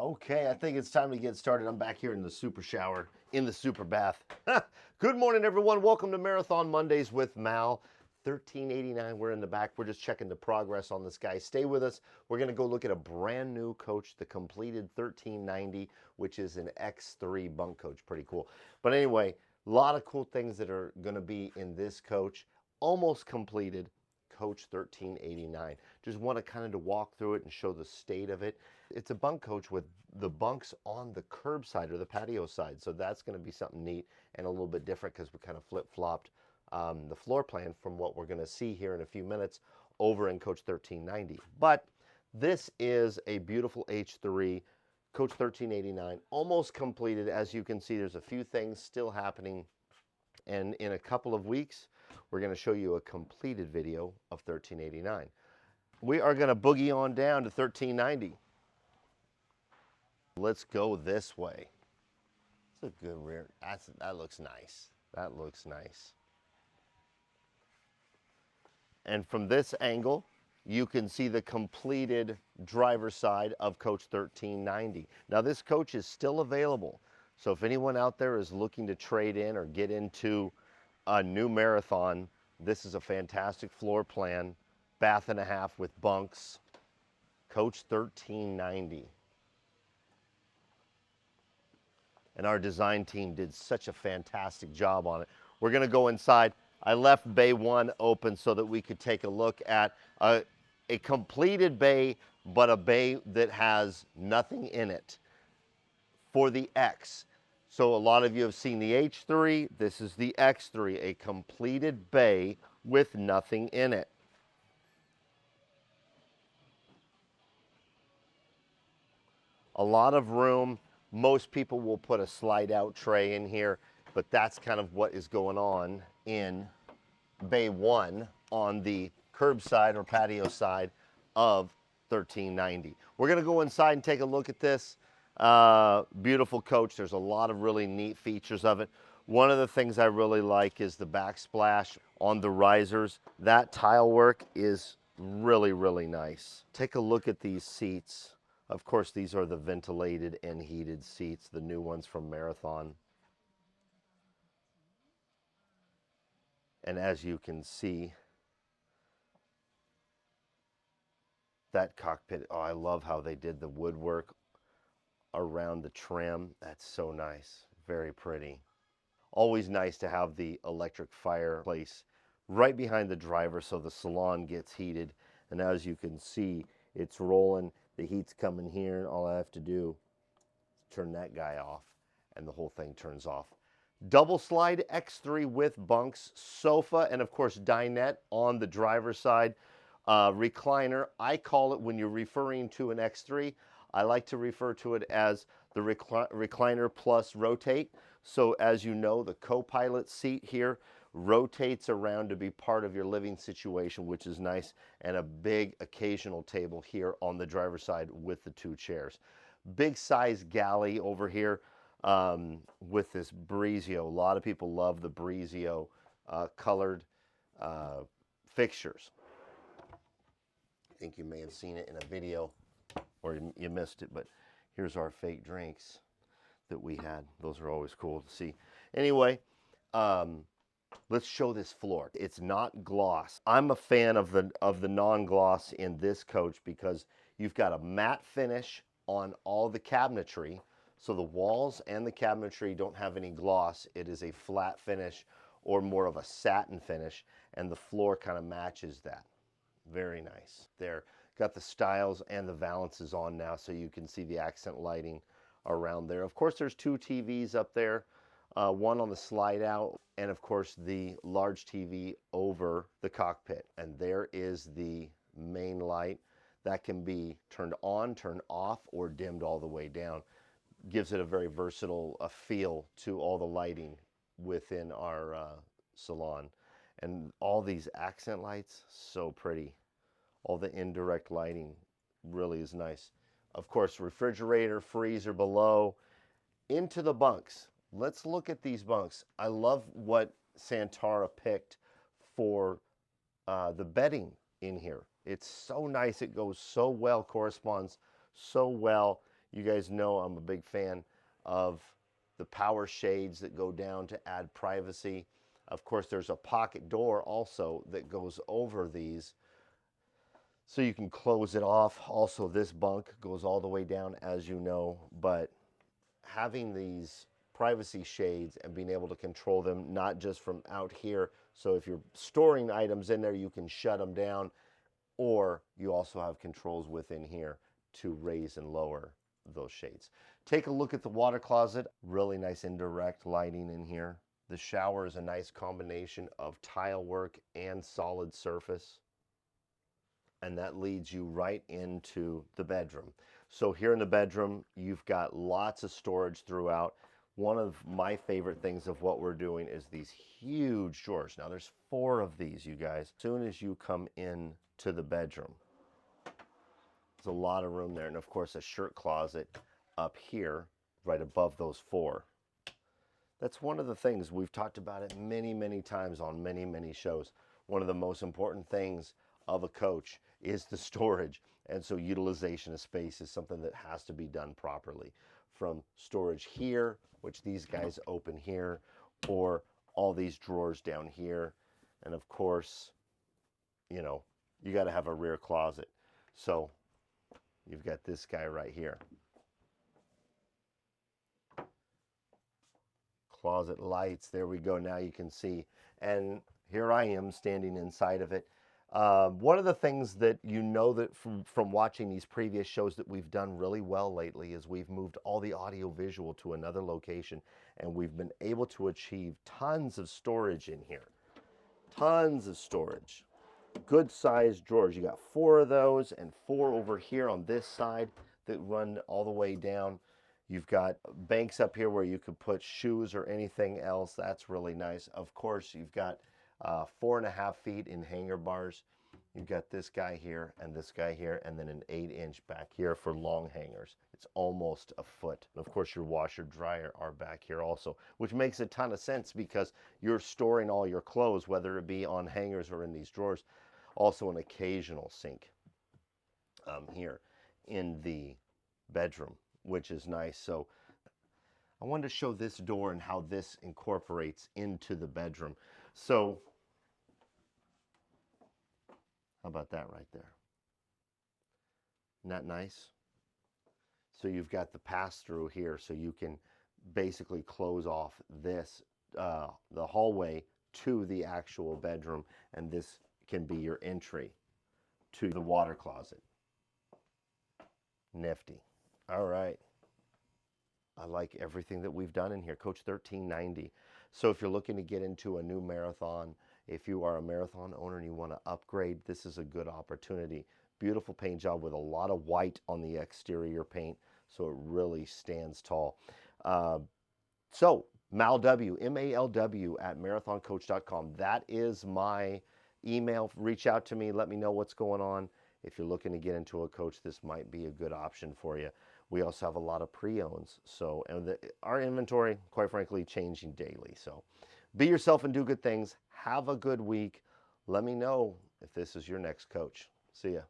Okay, I think it's time to get started. I'm back here in the super shower, in the super bath. Good morning, everyone. Welcome to Marathon Mondays with Mal. 1389, we're in the back. We're just checking the progress on this guy. Stay with us. We're going to go look at a brand new coach, the completed 1390, which is an X3 bunk coach. Pretty cool. But anyway, a lot of cool things that are going to be in this coach. Almost completed. Coach 1389. Just want to kind of walk through it and show the state of it. It's a bunk coach with the bunks on the curb side or the patio side. So that's going to be something neat and a little bit different because we kind of flip-flopped the floor plan from what we're going to see here in a few minutes over in Coach 1390. But this is a beautiful H3 Coach 1389, almost completed. As you can see, there's a few things still happening. And in a couple of weeks, we're going to show you a completed video of 1389. We are going to boogie on down to 1390. Let's go this way. It's a good rear. That looks nice. That looks nice. And from this angle, you can see the completed driver's side of Coach 1390. Now this coach is still available. So if anyone out there is looking to trade in or get into a new Marathon, this is a fantastic floor plan, bath and a half with bunks, Coach 1390. And our design team did such a fantastic job on it. We're gonna go inside. I left bay 1 open so that we could take a look at a completed bay, but a bay that has nothing in it for the X. So a lot of you have seen the H3, this is the X3, a completed bay with nothing in it. A lot of room. Most people will put a slide out tray in here, but that's kind of what is going on in bay 1 on the curbside or patio side of 1390. We're gonna go inside and take a look at this. Beautiful coach. There's a lot of really neat features of it. One of the things I really like is the backsplash on the risers. That tile work is really, really nice. Take a look at these seats. Of course, these are the ventilated and heated seats, the new ones from Marathon. And as you can see, that cockpit, oh, I love how they did the woodwork around the trim. That's so nice, very pretty. Always nice to have the electric fireplace right behind the driver so the salon gets heated. And as you can see, it's rolling, the heat's coming here, and all I have to do is turn that guy off and the whole thing turns off. Double slide X3 with bunks, sofa, and of course dinette on the driver's side. Recliner, I call it, when you're referring to an X3, I like to refer to it as the recliner plus rotate. So as you know, the co-pilot seat here rotates around to be part of your living situation, which is nice, and a big occasional table here on the driver's side with the 2 chairs. Big size galley over here with this Brizio. A lot of people love the Brizio colored fixtures. I think you may have seen it in a video or you missed it, but here's our fake drinks that we had. Those are always cool to see. Anyway, let's show this floor. It's not gloss. I'm a fan of the non-gloss in this coach because you've got a matte finish on all the cabinetry. So the walls and the cabinetry don't have any gloss. It is a flat finish or more of a satin finish, and the floor kind of matches that. Very nice. There, got the styles and the valances on now so you can see the accent lighting around there. Of course, there's 2 TVs up there, one on the slide out, and of course the large TV over the cockpit. And there is the main light that can be turned on, turned off, or dimmed all the way down. Gives it a very versatile feel to all the lighting within our salon. And all these accent lights, so pretty. All the indirect lighting really is nice. Of course, refrigerator, freezer below. Into the bunks. Let's look at these bunks. I love what Santara picked for the bedding in here. It's so nice. It goes so well, corresponds so well. You guys know I'm a big fan of the power shades that go down to add privacy. Of course, there's a pocket door also that goes over these, so you can close it off. Also, this bunk goes all the way down, as you know, but having these privacy shades and being able to control them, not just from out here. So if you're storing items in there, you can shut them down, or you also have controls within here to raise and lower those shades. Take a look at the water closet. Really nice indirect lighting in here. The shower is a nice combination of tile work and solid surface. And that leads you right into the bedroom. So here in the bedroom, you've got lots of storage throughout. One of my favorite things of what we're doing is these huge drawers. Now there's 4 of these, you guys. As soon as you come in to the bedroom, there's a lot of room there. And of course, a shirt closet up here, right above those 4. That's one of the things, we've talked about it many, many times on many, many shows. One of the most important things of a coach is the storage. And so utilization of space is something that has to be done properly. From storage here, which these guys open here, or all these drawers down here. And of course, you know, you got to have a rear closet. So you've got this guy right here. Closet lights, there we go, now you can see. And here I am standing inside of it. One of the things that you know that from watching these previous shows that we've done really well lately is we've moved all the audio visual to another location, and we've been able to achieve tons of storage in here. Tons of storage. Good sized drawers. You got 4 of those and 4 over here on this side that run all the way down. You've got banks up here where you could put shoes or anything else. That's really nice. Of course, you've got 4.5 feet in hanger bars. You've got this guy here and this guy here, and then an 8-inch back here for long hangers. It's almost a foot. And of course, your washer dryer are back here also, which makes a ton of sense because you're storing all your clothes, whether it be on hangers or in these drawers. Also an occasional sink here in the bedroom, which is nice. So I wanted to show this door and how this incorporates into the bedroom. So how about that right there? Isn't that nice? So you've got the pass-through here, so you can basically close off this, the hallway to the actual bedroom, and this can be your entry to the water closet. Nifty. All right. I like everything that we've done in here. Coach 1390. So if you're looking to get into a new marathon, if you are a marathon owner and you want to upgrade, this is a good opportunity. Beautiful paint job with a lot of white on the exterior paint, so it really stands tall. So MalW, M-A-L-W at marathoncoach.com. That is my email. Reach out to me. Let me know what's going on. If you're looking to get into a coach, this might be a good option for you. We also have a lot of pre-owns. So, and our inventory, quite frankly, changing daily. So be yourself and do good things. Have a good week. Let me know if this is your next coach. See ya.